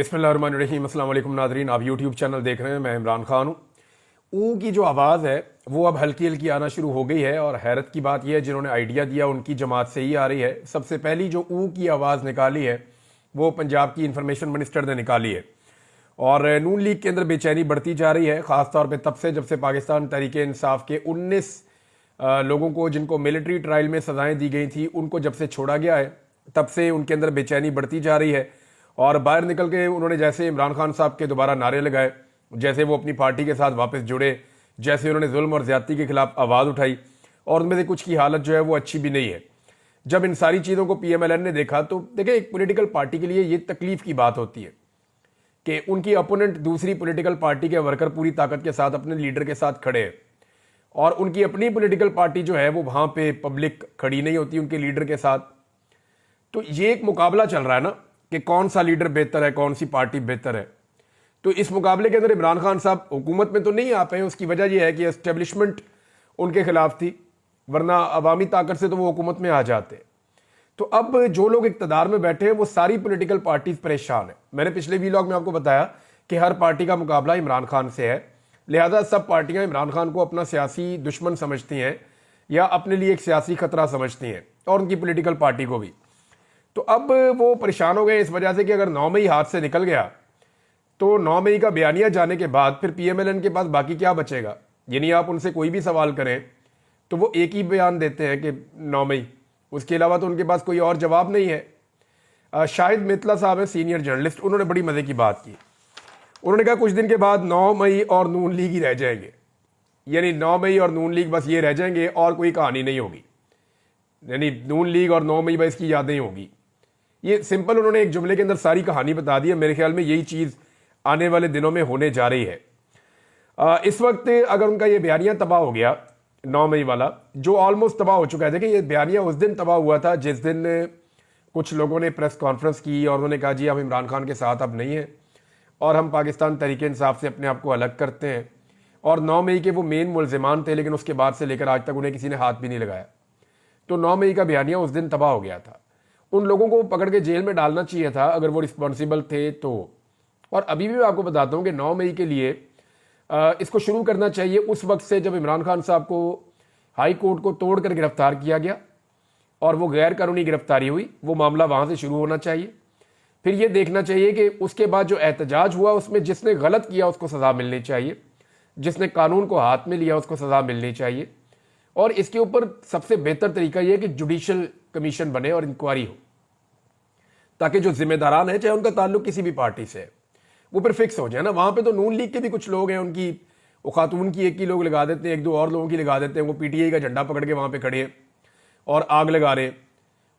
बिस्मिल्लाहिर्रहमानिर्रहीम। अस्सलाम वालेकुम नाज़रीन, आप यूट्यूब चैनल देख रहे हैं। मैं इमरान खान हूँ। ऊ की जो आवाज़ है वो अब हल्की हल्की आना शुरू हो गई है और हैरत की बात यह है जिन्होंने आइडिया दिया उनकी जमात से ही आ रही है। सबसे पहली जो ऊ की आवाज़ निकाली है वो पंजाब की इंफॉर्मेशन मिनिस्टर ने निकाली है और नून लीग के अंदर बेचैनी बढ़ती जा रही है, ख़ासतौर पर तब से जब से पाकिस्तान तहरीक इंसाफ के 19 लोगों को जिनको मिलिट्री ट्रायल में सजाएं दी गई थी उनको जब से छोड़ा गया है तब से उनके अंदर बेचैनी बढ़ती जा रही है। और बाहर निकल के उन्होंने जैसे इमरान खान साहब के दोबारा नारे लगाए, जैसे वो अपनी पार्टी के साथ वापस जुड़े, जैसे उन्होंने जुल्म और ज्यादती के खिलाफ आवाज़ उठाई और उनमें से कुछ की हालत जो है वो अच्छी भी नहीं है। जब इन सारी चीज़ों को PMLN ने देखा तो देखिए, एक पॉलिटिकल पार्टी के लिए ये तकलीफ की बात होती है कि उनकी अपोनेंट दूसरी पॉलिटिकल पार्टी के वर्कर पूरी ताकत के साथ अपने लीडर के साथ खड़े हैं और उनकी अपनी पॉलिटिकल पार्टी जो है वो वहां पे पब्लिक खड़ी नहीं होती उनके लीडर के साथ। तो ये एक मुकाबला चल रहा है ना कि कौन सा लीडर बेहतर है, कौन सी पार्टी बेहतर है। तो इस मुकाबले के अंदर इमरान खान साहब हुकूमत में तो नहीं आ पाए। उसकी वजह यह है कि एस्टेब्लिशमेंट उनके खिलाफ थी, वरना अवामी ताकत से तो वो हुकूमत में आ जाते। तो अब जो लोग इक्तदार में बैठे हैं वो सारी पॉलिटिकल पार्टीज परेशान है। मैंने पिछले वीलॉग में आपको बताया कि हर पार्टी का मुकाबला इमरान खान से है, लिहाजा सब पार्टियां इमरान खान को अपना सियासी दुश्मन समझती हैं या अपने लिए एक सियासी खतरा समझती हैं और उनकी पॉलिटिकल पार्टी को भी। तो अब वो परेशान हो गए इस वजह से कि अगर 9 मई हाथ से निकल गया तो 9 मई का बयानिया जाने के बाद फिर PMLN के पास बाकी क्या बचेगा। यानी आप उनसे कोई भी सवाल करें तो वो एक ही बयान देते हैं कि 9 मई, उसके अलावा तो उनके पास कोई और जवाब नहीं है। शाहिद मितला साहब है सीनियर जर्नलिस्ट, उन्होंने बड़ी मजे की बात की। उन्होंने कहा कुछ दिन के बाद 9 मई और नून लीग ही रह जाएंगे, यानी 9 मई और नून लीग बस ये रह जाएंगे और कोई कहानी नहीं होगी, यानी नून लीग और 9 मई बस की यादें होगी। ये सिंपल उन्होंने एक जुमले के अंदर सारी कहानी बता दी है। मेरे ख्याल में यही चीज़ आने वाले दिनों में होने जा रही है। इस वक्त अगर उनका ये बयानिया तबाह हो गया 9 मई वाला, जो ऑलमोस्ट तबाह हो चुका है। देखिए, ये बयानिया उस दिन तबाह हुआ था जिस दिन कुछ लोगों ने प्रेस कॉन्फ्रेंस की और उन्होंने कहा जी हम इमरान खान के साथ अब नहीं हैं और हम पाकिस्तान तहरीक इंसाफ से अपने आप को अलग करते हैं। और 9 मई के वो मेन मुलजिमान थे, लेकिन उसके बाद से लेकर आज तक उन्हें किसी ने हाथ भी नहीं लगाया। तो 9 मई का बयानिया उस दिन तबाह हो गया था। उन लोगों को पकड़ के जेल में डालना चाहिए था अगर वो रिस्पॉन्सिबल थे तो। और अभी भी मैं आपको बताता हूँ कि 9 मई के लिए इसको शुरू करना चाहिए उस वक्त से जब इमरान खान साहब को हाई कोर्ट को तोड़कर गिरफ्तार किया गया और वो गैर कानूनी गिरफ्तारी हुई। वो मामला वहाँ से शुरू होना चाहिए। फिर ये देखना चाहिए कि उसके बाद जो एहतजाज हुआ उसमें जिसने गलत किया उसको सज़ा मिलनी चाहिए, जिसने कानून को हाथ में लिया उसको सज़ा मिलनी चाहिए। और इसके ऊपर सबसे बेहतर तरीका यह है कि जुडिशल कमीशन बने और इंक्वायरी हो, ताकि जो जिम्मेदारान है, चाहे उनका ताल्लुक किसी भी पार्टी से है, वो फिर फिक्स हो जाए ना। वहां पे तो नून लीग के भी कुछ लोग हैं, उनकी वो खातून की एक की लोग लगा देते हैं, एक दो और लोगों की लगा देते हैं। वो PTI का झंडा पकड़ के वहां पे खड़े हैं और आग लगा रहे हैं।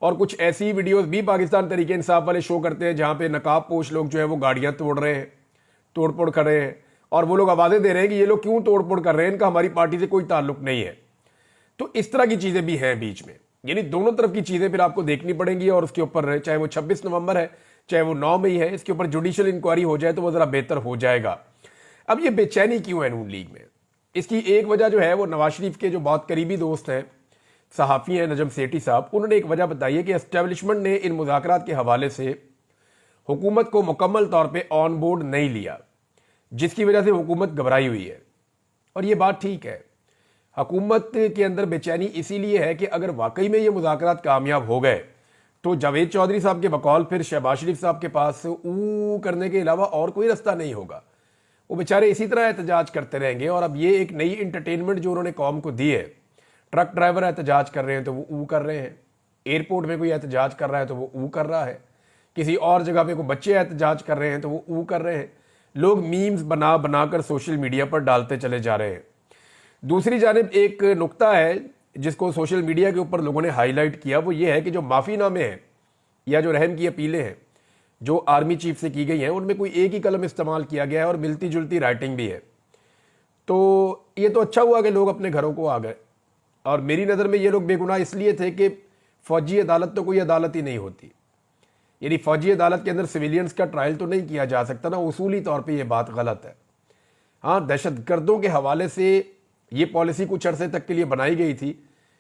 और कुछ ऐसी वीडियोस भी पाकिस्तान तहरीक इंसाफ वाले शो करते हैं जहां पे नकाब पोश लोग जो है वो गाड़ियां तोड़ रहे हैं, तोड़फोड़ कर रहे हैं और वो लोग आवाजें दे रहे हैं कि ये लोग क्यों तोड़फोड़ कर रहे हैं, इनका हमारी पार्टी से कोई ताल्लुक नहीं है। तो इस तरह की चीजें भी हैं बीच में, यानी दोनों तरफ की चीजें फिर आपको देखनी पड़ेंगी। और उसके ऊपर चाहे वो 26 नवंबर है चाहे वो 9 मई है, इसके ऊपर जुडिशियल इंक्वायरी हो जाए तो वो जरा बेहतर हो जाएगा। अब ये बेचैनी क्यों है नून लीग में? इसकी एक वजह जो है वो नवाज शरीफ के जो बहुत करीबी दोस्त हैं, सहाफ़ी हैं नजम सेठी साहब, उन्होंने एक वजह बताई है कि एस्टेब्लिशमेंट ने इन मुज़ाकरात के हवाले से हुकूमत को मुकम्मल तौर पर ऑन बोर्ड नहीं लिया, जिसकी वजह से हुकूमत घबराई हुई है। और ये बात ठीक है, हुकूमत के अंदर बेचैनी इसीलिए है कि अगर वाकई में ये मुज़ाकरात कामयाब हो गए तो जावेद चौधरी साहब के बकौल फिर शहबाज शरीफ साहब के पास ऊ करने के अलावा और कोई रास्ता नहीं होगा। वो बेचारे इसी तरह एहतजाज करते रहेंगे। और अब ये एक नई इंटरटेनमेंट जो उन्होंने कौम को दी है, ट्रक ड्राइवर एहतजाज कर रहे हैं तो वो ऊ कर रहे हैं, एयरपोर्ट में कोई एहतजाज कर रहा है तो वो ऊ कर रहा है, किसी और जगह पे कोई बच्चे एहतजाज कर रहे हैं तो वो ऊ कर रहे हैं। लोग मीम्स बना बनाकर सोशल मीडिया पर डालते चले जा रहे हैं। दूसरी जानिब एक नुक्ता है जिसको सोशल मीडिया के ऊपर लोगों ने हाईलाइट किया, वो ये है कि जो माफ़ीनामे हैं या जो रहम की अपीलें हैं जो आर्मी चीफ से की गई हैं, उनमें कोई एक ही कलम इस्तेमाल किया गया है और मिलती जुलती राइटिंग भी है। तो ये तो अच्छा हुआ कि लोग अपने घरों को आ गए। और मेरी नज़र में ये लोग बेगुनाह इसलिए थे कि फ़ौजी अदालत तो कोई अदालत ही नहीं होती, यानी फ़ौजी अदालत के अंदर सिविलियंस का ट्रायल तो नहीं किया जा सकता ना, उसूली तौर पर यह बात गलत है। हाँ, दहशतगर्दों के हवाले से ये पॉलिसी कुछ अरसे तक के लिए बनाई गई थी,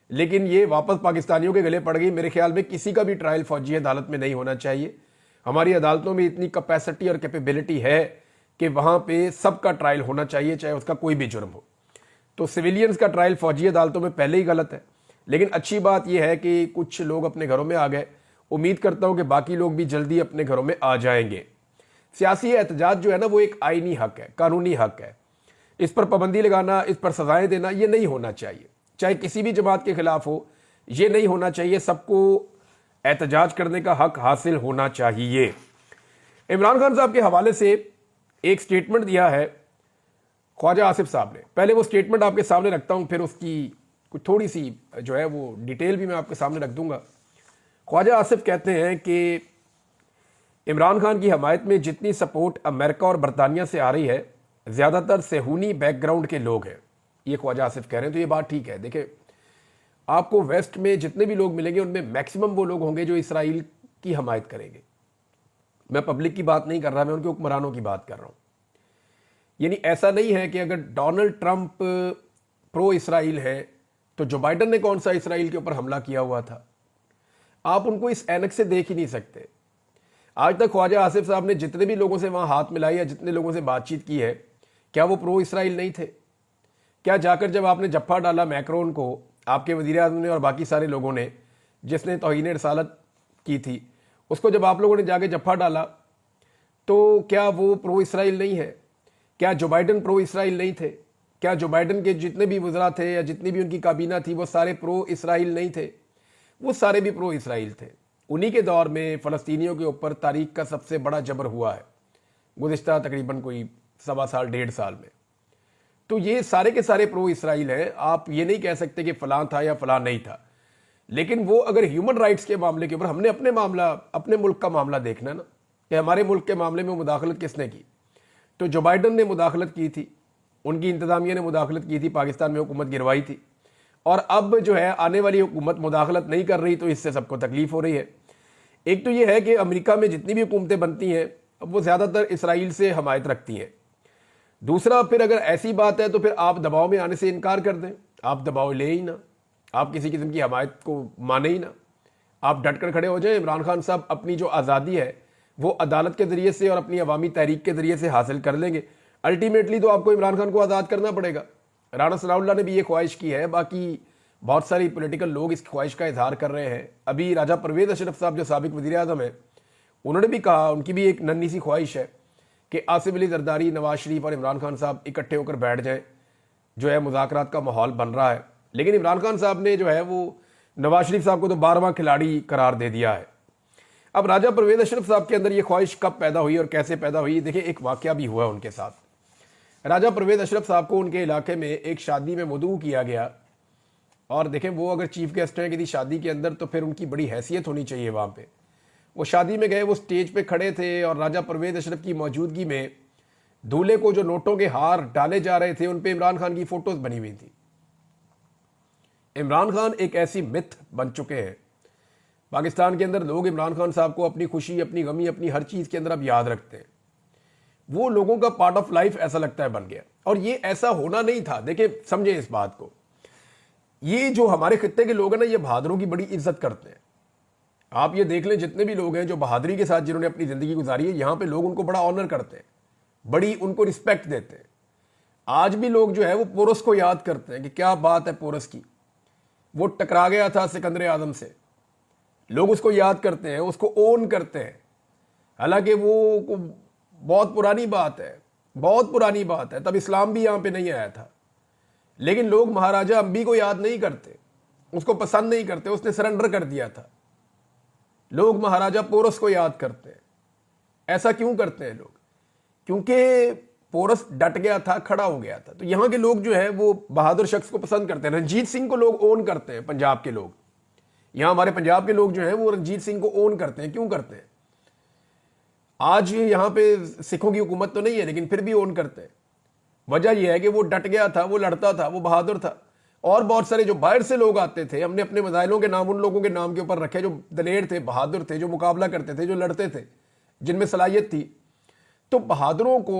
लेकिन ये वापस पाकिस्तानियों के गले पड़ गई। मेरे ख्याल में किसी का भी ट्रायल फौजी अदालत में नहीं होना चाहिए। हमारी अदालतों में इतनी कैपेसिटी और कैपेबिलिटी है कि वहां पे सबका ट्रायल होना चाहिए, चाहे उसका कोई भी जुर्म हो। तो सिविलियंस का ट्रायल फौजी अदालतों में पहले ही गलत है। लेकिन अच्छी बात यह है कि कुछ लोग अपने घरों में आ गए, उम्मीद करता हूं कि बाकी लोग भी जल्दी अपने घरों में आ जाएंगे। सियासी एहतजाज जो है ना, वो एक आईनी हक है, कानूनी हक है। इस पर पाबंदी लगाना, इस पर सजाएं देना, ये नहीं होना चाहिए, चाहे किसी भी जमात के खिलाफ हो, ये नहीं होना चाहिए। सबको एहतजाज करने का हक हासिल होना चाहिए। इमरान खान साहब के हवाले से एक स्टेटमेंट दिया है ख्वाजा आसिफ साहब ने। पहले वो स्टेटमेंट आपके सामने रखता हूं, फिर उसकी कुछ थोड़ी सी जो है वो डिटेल भी मैं आपके सामने रख दूंगा। ख्वाजा आसिफ कहते हैं कि इमरान खान की हमायत में जितनी सपोर्ट अमेरिका और बरतानिया से आ रही है, ज़्यादातर सेहूनी बैकग्राउंड के लोग हैं। ये ख्वाजा आसिफ कह रहे हैं, तो ये बात ठीक है। देखिए, आपको वेस्ट में जितने भी लोग मिलेंगे उनमें मैक्सिमम वो लोग होंगे जो इसराइल की हमायत करेंगे। मैं पब्लिक की बात नहीं कर रहा, मैं उनके हुक्मरानों की बात कर रहा हूं। यानी ऐसा नहीं है कि अगर डोनाल्ड ट्रंप प्रो इसराइल है तो जो बाइडन ने कौन सा इसराइल के ऊपर हमला किया हुआ था, आप उनको इस ऐनक से देख ही नहीं सकते। आज तक ख्वाजा आसिफ साहब ने जितने भी लोगों से वहां हाथ मिलाई या जितने लोगों से बातचीत की है, क्या वो प्रो इसराइल नहीं थे? क्या जाकर जब आपने जफ्फा डाला मैक्रोन को, आपके वजीर आज़म ने और बाकी सारे लोगों ने, जिसने तौहीन रसालत की थी, उसको जब आप लोगों ने जाके जफ्फा डाला, तो क्या वो प्रो इसराइल नहीं है? क्या जो बाइडन प्रो इसराइल नहीं थे? क्या जो बाइडन के जितने भी वज़रा थे या जितनी भी उनकी काबीना थी वो सारे प्रो इसराइल नहीं थे? वो सारे भी प्रो इसराइल थे। उन्हीं के दौर में फ़लस्तीनियों के ऊपर तारीख का सबसे बड़ा जबर हुआ है गुज़िश्ता तकरीबन कोई 1.25 साल 1.5 साल में। तो ये सारे के सारे प्रो इसराइल हैं। आप ये नहीं कह सकते कि फ़लाँ था या फ़लाँ नहीं था। लेकिन वो अगर ह्यूमन राइट्स के मामले के ऊपर, हमने अपने मुल्क का मामला देखना है ना, कि हमारे मुल्क के मामले में मुदाखलत किसने की। तो जो बाइडन ने मुदाखलत की थी, उनकी इंतज़ामिया ने मुदाखलत की थी, पाकिस्तान में हुकूमत गिरवाई थी, और अब जो है आने वाली हुकूमत मुदाखलत नहीं कर रही, तो इससे सबको तकलीफ हो रही है। एक तो ये है कि अमेरिका में जितनी भी हुकूमतें बनती हैं वो ज़्यादातर इसराइल से हमायत रखती हैं। दूसरा, फिर अगर ऐसी बात है तो फिर आप दबाव में आने से इनकार कर दें, आप दबाव ले ही ना, आप किसी किस्म की हमायत को माने ही ना, आप डट कर खड़े हो जाएं। इमरान खान साहब अपनी जो आज़ादी है वो अदालत के ज़रिए से और अपनी अवामी तहरीक के ज़रिए से हासिल कर लेंगे। अल्टीमेटली तो आपको इमरान खान को आज़ाद करना पड़ेगा। राना सनाउल्लाह ने भी ये ख्वाहिश की है, बाकी बहुत सारी पॉलिटिकल लोग इस ख्वाहिश का इजहार कर रहे हैं। अभी राजा परवेज़ अशरफ साहब जो साबिक वज़ीर आज़म है, उन्होंने भी कहा, उनकी भी एक नन्ही सी ख्वाहिश है कि आसिफ अली जरदारी, नवाज शरीफ और इमरान खान साहब इकट्ठे होकर बैठ जाएं। जो है मुज़ाकरात का माहौल बन रहा है, लेकिन इमरान खान साहब ने जो है वो नवाज शरीफ साहब को तो 12वां खिलाड़ी करार दे दिया है। अब राजा परवेज़ अशरफ साहब के अंदर ये ख्वाहिश कब पैदा हुई और कैसे पैदा हुई, देखिए एक वाक़या भी हुआ उनके साथ। राजा परवेज़ अशरफ साहब को उनके इलाके में एक शादी में मदऊ किया गया, और देखें वो अगर चीफ गेस्ट हैं किसी शादी के अंदर तो फिर उनकी बड़ी हैसियत होनी चाहिए वहाँ पे। वो शादी में गए, वो स्टेज पे खड़े थे और राजा परवेज़ अशरफ की मौजूदगी में दूल्हे को जो नोटों के हार डाले जा रहे थे उन पे इमरान खान की फोटोज बनी हुई थी। इमरान खान एक ऐसी मिथ बन चुके हैं पाकिस्तान के अंदर, लोग इमरान खान साहब को अपनी खुशी, अपनी गमी, अपनी हर चीज़ के अंदर अब याद रखते हैं। वो लोगों का पार्ट ऑफ लाइफ ऐसा लगता है बन गया, और ये ऐसा होना नहीं था। देखिए, समझे इस बात को, ये जो हमारे खित्ते के लोग हैं ना, ये बहादुरों की बड़ी इज्जत करते हैं। आप ये देख लें, जितने भी लोग हैं जो बहादुरी के साथ जिन्होंने अपनी ज़िंदगी गुजारी है, यहाँ पे लोग उनको बड़ा ऑनर करते हैं, बड़ी उनको रिस्पेक्ट देते हैं। आज भी लोग जो है वो पोरस को याद करते हैं कि क्या बात है पोरस की, वो टकरा गया था सिकंदर आजम से, लोग उसको याद करते हैं, उसको ओन करते हैं। हालांकि वो बहुत पुरानी बात है, बहुत पुरानी बात है, तब इस्लाम भी यहाँ पे नहीं आया था। लेकिन लोग महाराजा अंबी को याद नहीं करते, उसको पसंद नहीं करते, उसने सरेंडर कर दिया था। लोग महाराजा पोरस को याद करते हैं। ऐसा क्यों करते हैं लोग? क्योंकि पोरस डट गया था, खड़ा हो गया था। तो यहाँ के लोग जो है वो बहादुर शख्स को पसंद करते हैं। रंजीत सिंह को लोग ओन करते हैं, पंजाब के लोग, यहाँ हमारे पंजाब के लोग जो हैं वो रंजीत सिंह को ओन करते हैं। क्यों करते हैं? आज यहाँ पे सिखों की हुकूमत तो नहीं है, लेकिन फिर भी ओन करते हैं। वजह यह है कि वो डट गया था, वो लड़ता था, वो बहादुर था। और बहुत सारे जो बाहर से लोग आते थे, हमने अपने मज़ाइलों के नाम उन लोगों के नाम के ऊपर रखे जो दलेर थे, बहादुर थे, जो मुकाबला करते थे, जो लड़ते थे, जिनमें सलाहियत थी। तो बहादुरों को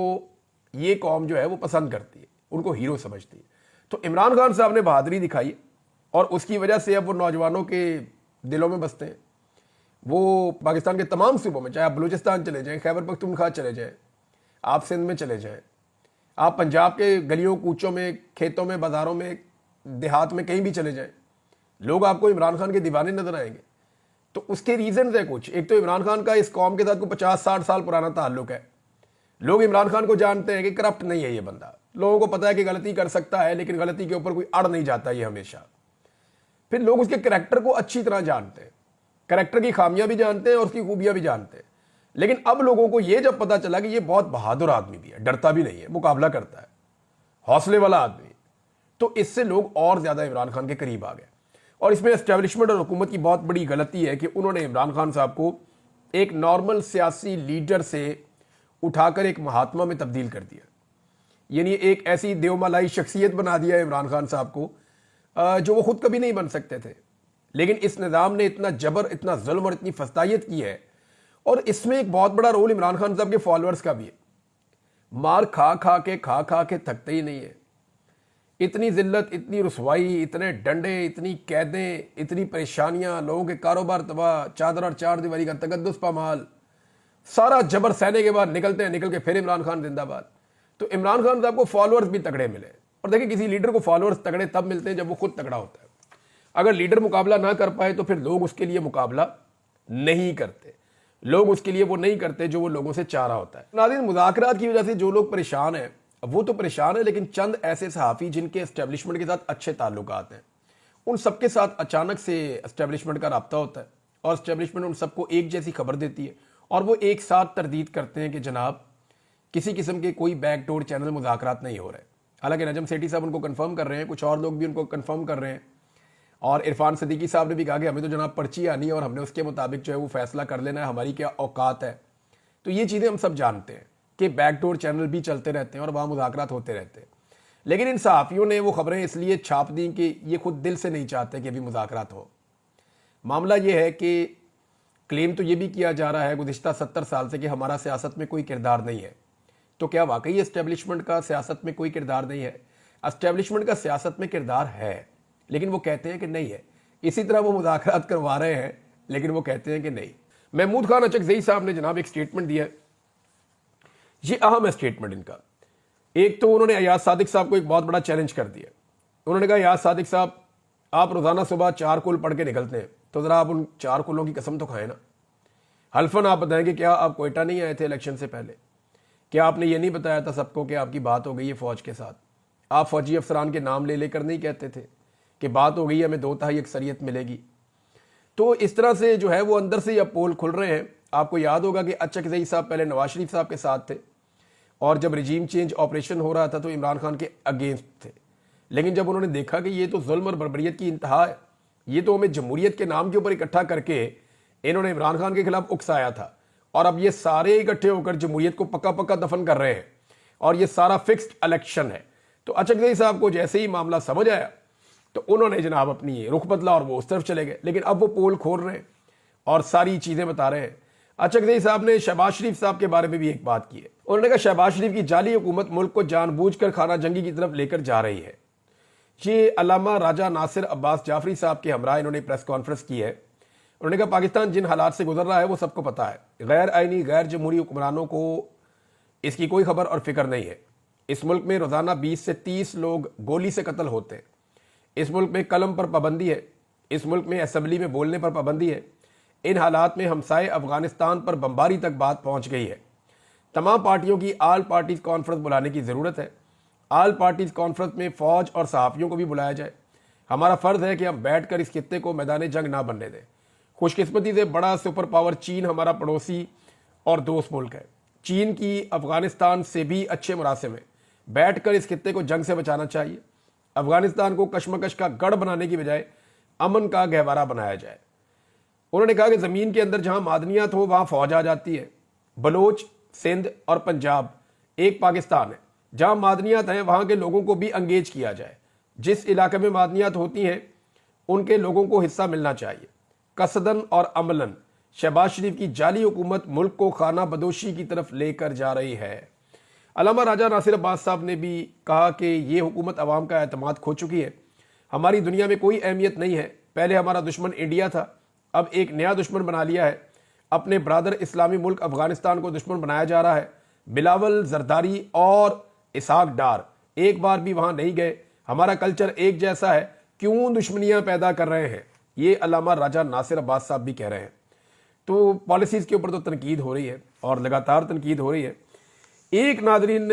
ये कौम जो है वो पसंद करती है, उनको हीरो समझती है। तो इमरान खान साहब ने बहादुरी दिखाई और उसकी वजह से अब वो नौजवानों के दिलों में बसते हैं। वो पाकिस्तान के तमाम सूबों में, चाहे आप बलूचिस्तान चले जाएं, खैबर पख्तूनख्वा चले जाएं, आप सिंध में चले जाएं, आप पंजाब के गलियों कूचों में, खेतों में, बाजारों में, देहात में, कहीं भी चले जाएं, लोग आपको इमरान खान के दीवाने नजर आएंगे। तो उसके रीजन है कुछ। एक तो इमरान खान का इस कौम के साथ को 50-60 साल पुराना ताल्लुक है। लोग इमरान खान को जानते हैं कि करप्ट नहीं है ये बंदा, लोगों को पता है कि गलती कर सकता है, लेकिन गलती के ऊपर कोई अड़ नहीं जाता ये हमेशा। फिर लोग उसके करैक्टर को अच्छी तरह जानते हैं, करैक्टर की खामियां भी जानते हैं और उसकी खूबियां भी जानते हैं। लेकिन अब लोगों को ये जब पता चला कि ये बहुत बहादुर आदमी भी है, डरता भी नहीं है, मुकाबला करता है, हौसले वाला आदमी, तो इससे लोग और ज्यादा इमरान खान के करीब आ गए। और इसमें एस्टेब्लिशमेंट और हुकूमत की बहुत बड़ी गलती है कि उन्होंने इमरान खान साहब को एक नॉर्मल सियासी लीडर से उठाकर एक महात्मा में तब्दील कर दिया। यानी एक ऐसी देवमालाई शख्सियत बना दिया इमरान खान साहब को जो वो खुद कभी नहीं बन सकते थे। लेकिन इस निज़ाम ने इतना जबर, इतना जुल्म और इतनी फस्तायत की है। और इसमें एक बहुत बड़ा रोल इमरान खान साहब के फॉलोअर्स का भी है। मार खा खा के थकते ही नहीं है। इतनी जिल्लत, इतनी रुसवाई, इतने डंडे, इतनी कैदें, इतनी परेशानियां, लोगों के कारोबार तबाह, चादर और चार दीवारी का तकद्दुस पामाल, सारा जबर सहने के बाद निकलते हैं, निकल के फिर इमरान खान जिंदाबाद। तो इमरान खान साहब को फॉलोअर्स भी तगड़े मिले। और देखिए, किसी लीडर को फॉलोअर्स तगड़े तब मिलते हैं जब वो खुद तगड़ा होता है। अगर लीडर मुकाबला ना कर पाए तो फिर लोग उसके लिए मुकाबला नहीं करते, लोग उसके लिए वो नहीं करते जो वो लोगों से चाह रहा होता है। नाज़रीन, मुज़ाकरात की वजह से जो लोग परेशान हैं वो तो परेशान है, लेकिन चंद ऐसे सहाफ़ी जिनके एस्टेब्लिशमेंट के साथ अच्छे ताल्लुकात हैं, उन सबके साथ अचानक से एस्टेब्लिशमेंट का रब्ता होता है और एस्टेब्लिशमेंट उन सबको एक जैसी खबर देती है और वो एक साथ तरदीद करते हैं कि जनाब किसी किस्म के कोई बैकडोर चैनल मुज़ाकरात नहीं हो रहे। हालांकि नजम सेठी साहब उनको कंफर्म कर रहे हैं, कुछ और लोग भी उनको कंफर्म कर रहे हैं, और इरफान सदीकी साहब ने भी कहा कि हमें तो जनाब पर्ची आनी है और हमने उसके मुताबिक जो है वो फैसला कर लेना है, हमारी क्या औकात है। तो ये चीज़ें हम सब जानते हैं कि बैकडोर चैनल भी चलते रहते हैं और वहाँ मुज़ाकरात होते रहते हैं। लेकिन इन सहाफ़ियों ने वो खबरें इसलिए छाप दी कि ये खुद दिल से नहीं चाहते कि अभी मुज़ाकरात हो। मामला ये है कि क्लेम तो ये भी किया जा रहा है गुज़िश्ता 70 साल से कि हमारा सियासत में कोई किरदार नहीं है। तो क्या वाकई एस्टेब्लिशमेंट का सियासत में कोई किरदार नहीं है? एस्टेब्लिशमेंट का सियासत में किरदार है, लेकिन वो कहते हैं कि नहीं है। इसी तरह वो मुज़ाकरात करवा रहे हैं, लेकिन वो कहते हैं कि नहीं। महमूद खान अचकज़ई साहब ने जनाब एक स्टेटमेंट दिया है, ये अहम है स्टेटमेंट इनका। एक तो उन्होंने अयाज सादिक साहब को एक बहुत बड़ा चैलेंज कर दिया। उन्होंने कहा, अयाज सादिक साहब, आप रोज़ाना सुबह 4 कुल पढ़ के निकलते हैं, तो ज़रा आप उन 4 कुलों की कसम तो खाएं ना। हल्फन आप बताएं कि क्या आप कोयटा नहीं आए थे इलेक्शन से पहले? क्या आपने ये नहीं बताया था सबको कि आपकी बात हो गई है फ़ौज के साथ? आप फ़ौजी अफसरान के नाम ले लेकर नहीं कहते थे कि बात हो गई है, हमें 2/3 अक्सरियत मिलेगी? तो इस तरह से जो है वो अंदर से ये पोल खुल रहे हैं। आपको याद होगा कि अचकज़ई साहब पहले नवाज शरीफ साहब के साथ थे और जब रिजीम चेंज ऑपरेशन हो रहा था तो इमरान खान के अगेंस्ट थे। लेकिन जब उन्होंने देखा कि ये तो जुल्म और बर्बरियत की इंतहा है, ये तो हमें जमहूरियत के नाम के ऊपर इकट्ठा करके इन्होंने इमरान खान के खिलाफ उकसाया था, और अब ये सारे इकट्ठे होकर जमहूरियत को पक्का पक्का दफन कर रहे हैं और ये सारा फिक्स्ड इलेक्शन है। तो अचकज़ई साहब को जैसे ही मामला समझ आया तो उन्होंने जनाब अपनी रुख बदला और वो उस तरफ चले गए। लेकिन अब वो पोल खोल रहे हैं और सारी चीज़ें बता रहे हैं। अचकज़ई साहब ने शहबाज शरीफ साहब के बारे में भी एक बात की है। उन्होंने कहा, शहबाज शरीफ की जाली हुकूमत मुल्क को जानबूझकर खाना जंगी की तरफ लेकर जा रही है। ये अल्लामा राजा नासिर अब्बास जाफरी साहब के हमरा इन्होंने प्रेस कॉन्फ्रेंस की है। उन्होंने कहा, पाकिस्तान जिन हालात से गुजर रहा है वो सबको पता है। गैर आइनी, गैर जमहूरी हुक्मरानों को इसकी कोई खबर और फिक्र नहीं है। इस मुल्क में रोज़ाना 20 से 30 लोग गोली से कत्ल होते हैं। इस मुल्क में कलम पर पाबंदी है। इस मुल्क में असेंबली में बोलने पर पाबंदी है। इन हालात में हमसाए अफगानिस्तान पर बमबारी तक बात पहुंच गई है। तमाम पार्टियों की आल पार्टीज कॉन्फ्रेंस बुलाने की ज़रूरत है। आल पार्टीज कॉन्फ्रेंस में फ़ौज और सहाफ़ियों को भी बुलाया जाए। हमारा फ़र्ज़ है कि हम बैठ कर इस खित्ते को मैदान जंग ना बनने दें। खुशकिस्मती से बड़ा सुपर पावर चीन हमारा पड़ोसी और दोस्त मुल्क है। चीन की अफगानिस्तान से भी अच्छे मुरासिम है। बैठ कर इस खित्ते को जंग से बचाना चाहिए। अफगानिस्तान को कशमकश का गढ़ बनाने की बजाय अमन का गहवारा बनाया जाए। उन्होंने कहा कि ज़मीन के अंदर जहां मादनियात हो वहां फौज आ जाती है। बलोच, सिंध और पंजाब एक पाकिस्तान है। जहां मादनियात हैं वहां के लोगों को भी अंगेज किया जाए। जिस इलाके में मादनियात होती हैं उनके लोगों को हिस्सा मिलना चाहिए। कसदन और अमलन शहबाज शरीफ की जाली हुकूमत मुल्क को खाना बदोशी की तरफ लेकर जा रही है। अल्लामा राजा नासिर अब्बास साहब ने भी कहा कि ये हुकूमत अवाम का एतमाद खो चुकी है। हमारी दुनिया में कोई अहमियत नहीं है। पहले हमारा दुश्मन इंडिया था, अब एक नया दुश्मन बना लिया है, अपने ब्रादर इस्लामी मुल्क अफगानिस्तान को दुश्मन बनाया जा रहा है। बिलावल जरदारी और इसहाक डार एक बार भी वहां नहीं गए। हमारा कल्चर एक जैसा है, क्यों दुश्मनियां पैदा कर रहे हैं, ये अल्लामा राजा नासिर अब्बास साहब भी कह रहे हैं। तो पॉलिसीज के ऊपर तो तनकीद हो रही है और लगातार तनकीद हो रही है। एक नादरीन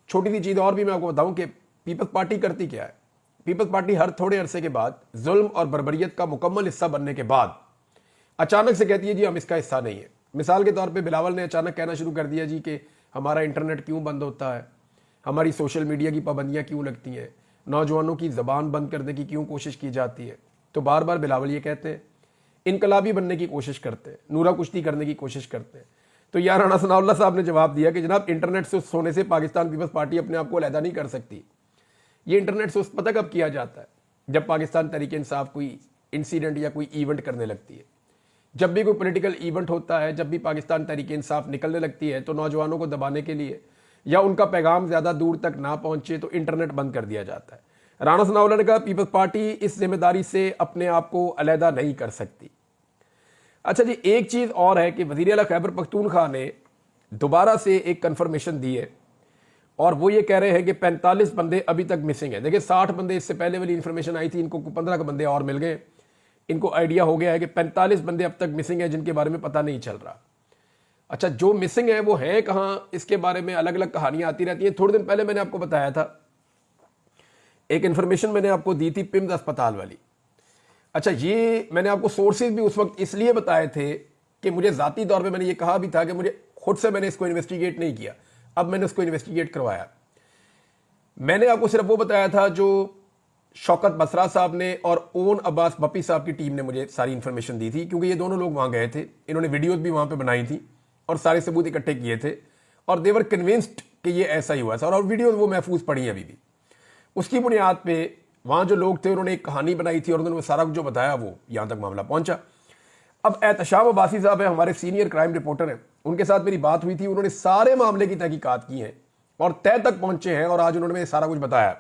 छोटी सी चीज़ और भी मैं आपको बताऊं कि पीपल्स पार्टी करती क्या है। पीपल्स पार्टी हर थोड़े अरसे के बाद जुल्म और बर्बरियत का मुकम्मल हिस्सा बनने के बाद अचानक से कहती है जी हम इसका हिस्सा नहीं है। मिसाल के तौर पे बिलावल ने अचानक कहना शुरू कर दिया जी कि हमारा इंटरनेट क्यों बंद होता है, हमारी सोशल मीडिया की पाबंदियां क्यों लगती हैं, नौजवानों की ज़बान बंद करने की क्यों कोशिश की जाती है। तो बार बार बिलावल ये कहते हैं, इनकलाबी बनने की कोशिश करते हैं, नूरा कुश्ती करने की कोशिश करते हैं। तो यार राणा सनाउल्लाह साहब ने जवाब दिया कि जनाब इंटरनेट से सोने से पाकिस्तान पीपल्स पार्टी अपने आप को अलहदा नहीं कर सकती। ये इंटरनेट से पता कब किया जाता है, जब पाकिस्तान तहरीक इंसाफ कोई इंसिडेंट या कोई इवेंट करने लगती है। जब भी कोई पॉलिटिकल इवेंट होता है, जब भी पाकिस्तान तहरीक इंसाफ निकलने लगती है, तो नौजवानों को दबाने के लिए या उनका पैगाम ज़्यादा दूर तक ना पहुंचे तो इंटरनेट बंद कर दिया जाता है। राणा सनाउल्लाह ने कहा पीपल्स पार्टी इस जिम्मेदारी से अपने आप को अलहदा नहीं कर सकती। अच्छा जी, एक चीज़ और है कि वज़ीर आला खैबर पख्तूनख्वा ने दोबारा से एक कन्फर्मेशन दी है और वो ये कह रहे हैं कि 45 बंदे अभी तक मिसिंग है। देखिए 60 बंदे इससे पहले वाली इन्फॉर्मेशन आई थी, इनको 15 बंदे और मिल गए। इनको आइडिया हो गया है कि 45 बंदे अब तक मिसिंग है जिनके बारे में पता नहीं चल रहा। अच्छा, जो मिसिंग है वो है कहाँ, इसके बारे में अलग अलग कहानियां आती रहती हैं। थोड़े दिन पहले मैंने आपको बताया था, एक इन्फॉर्मेशन मैंने आपको दी थी पिम्स अस्पताल वाली। अच्छा, ये मैंने आपको सोर्सेज भी उस वक्त इसलिए बताए थे कि मुझे ज़ाती तौर पे मैंने ये कहा भी था कि मुझे खुद से मैंने इसको इन्वेस्टिगेट नहीं किया, अब मैंने उसको इन्वेस्टिगेट करवाया। मैंने आपको सिर्फ वो बताया था जो शौकत बसरा साहब ने और ओन अब्बास बप्पी साहब की टीम ने मुझे सारी इन्फॉर्मेशन दी थी, क्योंकि ये दोनों लोग वहाँ गए थे, इन्होंने वीडियोज़ भी वहाँ पर बनाई थी और सारे सबूत इकट्ठे किए थे और देवर कन्विंस्ड कि ये ऐसा ही हुआ था। और वीडियोज़ वो महफूज पड़ी हैं अभी भी। उसकी बुनियाद पे वहाँ जो लोग थे उन्होंने एक कहानी बनाई थी और उन्होंने सारा कुछ जो बताया वो यहाँ तक मामला पहुँचा। अब एहतशाम अब्बासी साहब है, हमारे सीनियर क्राइम रिपोर्टर हैं, उनके साथ मेरी बात हुई थी। उन्होंने सारे मामले की तहकीकात की हैं और तय तक पहुँचे हैं और आज उन्होंने मुझे सारा कुछ बताया।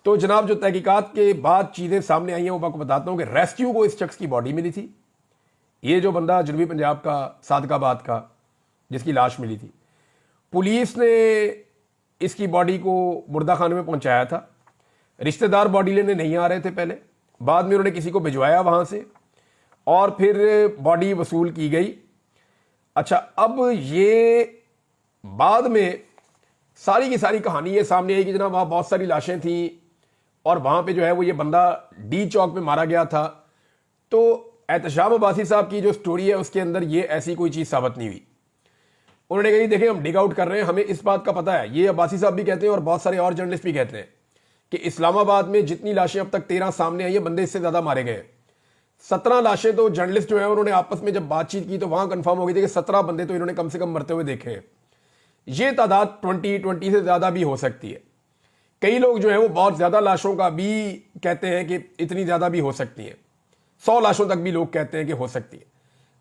तो जनाब जो तहकीकात के बाद चीज़ें सामने आई हैं वो मैं आपको बताता हूँ कि रेस्क्यू को इस शख्स की बॉडी मिली थी। ये जो बंदा जनूबी पंजाब का सादकाबाद का जिसकी लाश मिली थी, पुलिस ने इसकी बॉडी को मुर्दा खाने में पहुंचाया था। रिश्तेदार बॉडी लेने नहीं आ रहे थे पहले, बाद में उन्होंने किसी को भिजवाया वहां से और फिर बॉडी वसूल की गई। अच्छा, अब ये बाद में सारी की सारी कहानी ये सामने आई कि जनाब वहाँ बहुत सारी लाशें थी और वहाँ पे जो है वो ये बंदा डी चौक में मारा गया था। तो एहतशाम अब्बासी साहब की जो स्टोरी है उसके अंदर ये ऐसी कोई चीज़ साबित नहीं हुई। उन्होंने कहा देखें हम डिग आउट कर रहे हैं, हमें इस बात का पता है, ये अब्बासी साहब भी कहते हैं और बहुत सारे और जर्नलिस्ट भी कहते हैं कि इस्लामाबाद में जितनी लाशें अब तक 13 सामने आई है, बंदे इससे ज़्यादा मारे गए। 17 लाशें तो जर्नलिस्ट जो है उन्होंने आपस में जब बातचीत की तो वहां कंफर्म हो गई थी कि 17 बंदे तो इन्होंने कम से कम मरते हुए देखे हैं। ये तादाद 20 से ज़्यादा भी हो सकती है। कई लोग जो है वो बहुत ज़्यादा लाशों का भी कहते हैं कि इतनी ज़्यादा भी हो सकती है, 100 लाशों तक भी लोग कहते हैं कि हो सकती है।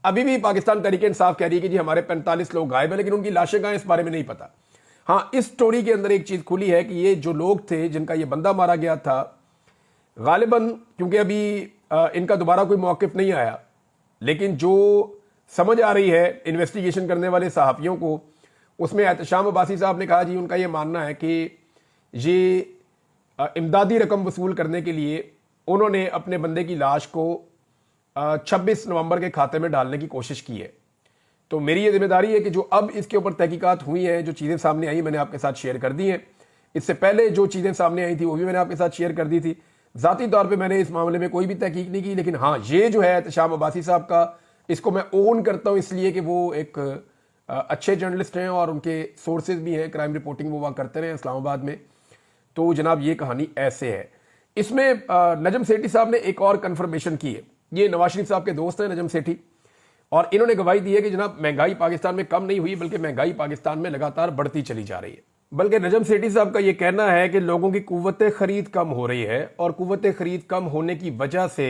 अभी भी पाकिस्तान तहरीक इंसाफ कह रही है कि जी हमारे 45 लोग गायब है, लेकिन उनकी लाशें कहाँ इस बारे में नहीं पता। हाँ, इस स्टोरी के अंदर एक चीज़ खुली है कि ये जो लोग थे जिनका ये बंदा मारा गया था, गालिबन क्योंकि अभी इनका दोबारा कोई मौक़िफ़ नहीं आया, लेकिन जो समझ आ रही है इन्वेस्टिगेशन करने वाले सहाफ़ियों को, उसमें एहतशाम अब्बासी साहब ने कहा जी उनका ये मानना है कि ये इमदादी रकम वसूल करने के लिए उन्होंने अपने बंदे की लाश को 26 नवंबर के खाते में डालने की कोशिश की है। तो मेरी ये जिम्मेदारी है कि जो अब इसके ऊपर तहकीकात हुई हैं, जो चीज़ें सामने आई मैंने आपके साथ शेयर कर दी हैं। इससे पहले जो चीज़ें सामने आई थी वो भी मैंने आपके साथ शेयर कर दी थी। ज़ाती तौर पे मैंने इस मामले में कोई भी तहकीक नहीं की, लेकिन हाँ ये जो है एहतशाम अब्बासी साहब का, इसको मैं ओन करता हूँ इसलिए कि वो एक अच्छे जर्नलिस्ट हैं और उनके सोर्सेज भी हैं, क्राइम रिपोर्टिंग वो वहाँ करते रहे इस्लामाबाद में। तो जनाब ये कहानी ऐसे है। इसमें नजम सेठी साहब ने एक और कन्फर्मेशन की है। ये नवाज शरीफ साहब के दोस्त हैं नजम सेठी, और इन्होंने गवाही दी है कि जनाब महंगाई पाकिस्तान में कम नहीं हुई बल्कि महंगाई पाकिस्तान में लगातार बढ़ती चली जा रही है। बल्कि नजम सेठी साहब का ये कहना है कि लोगों की कुव्वत खरीद कम हो रही है और कुव्वत खरीद कम होने की वजह से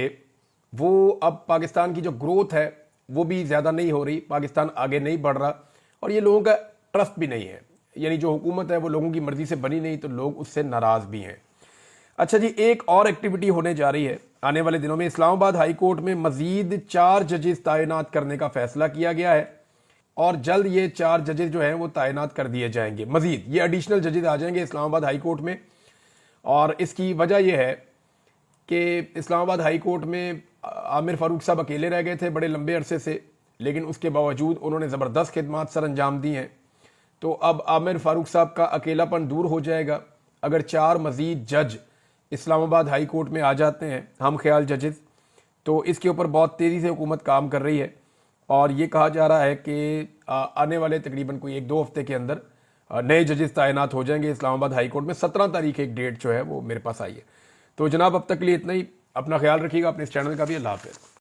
वो अब पाकिस्तान की जो ग्रोथ है वो भी ज़्यादा नहीं हो रही, पाकिस्तान आगे नहीं बढ़ रहा और ये लोगों का ट्रस्ट भी नहीं है। यानी जो हुकूमत है वो लोगों की मर्जी से बनी नहीं तो लोग उससे नाराज़ भी हैं। अच्छा जी, एक और एक्टिविटी होने जा रही है आने वाले दिनों में इस्लामाबाद हाई कोर्ट में मजीद 4 जजेस तैनात करने का फैसला किया गया है और जल्द ये 4 जजेस जो हैं वो तैनात कर दिए जाएंगे। मजीद ये एडिशनल जजेस आ जाएंगे इस्लामाबाद हाई कोर्ट में। और इसकी वजह यह है कि इस्लामाबाद हाई कोर्ट में आमिर फारूक साहब अकेले रह गए थे बड़े लंबे अरसे से, लेकिन उसके बावजूद उन्होंने ज़बरदस्त खिदमात सर अंजाम दी हैं। तो अब आमिर फारूक साहब का अकेलापन दूर हो जाएगा अगर 4 मजीद जज इस्लामाबाद हाई कोर्ट में आ जाते हैं, हम ख्याल जजेस। तो इसके ऊपर बहुत तेज़ी से हुकूमत काम कर रही है और ये कहा जा रहा है कि आने वाले तकरीबन कोई 1-2 हफ्ते के अंदर नए जजेस तैनात हो जाएंगे इस्लामाबाद हाई कोर्ट में। 17 तारीख एक डेट जो है वो मेरे पास आई है। तो जनाब अब तक के लिए इतना ही। अपना ख्याल रखिएगा, अपने इस चैनल का भी। अल्लाह हाफ़िज़।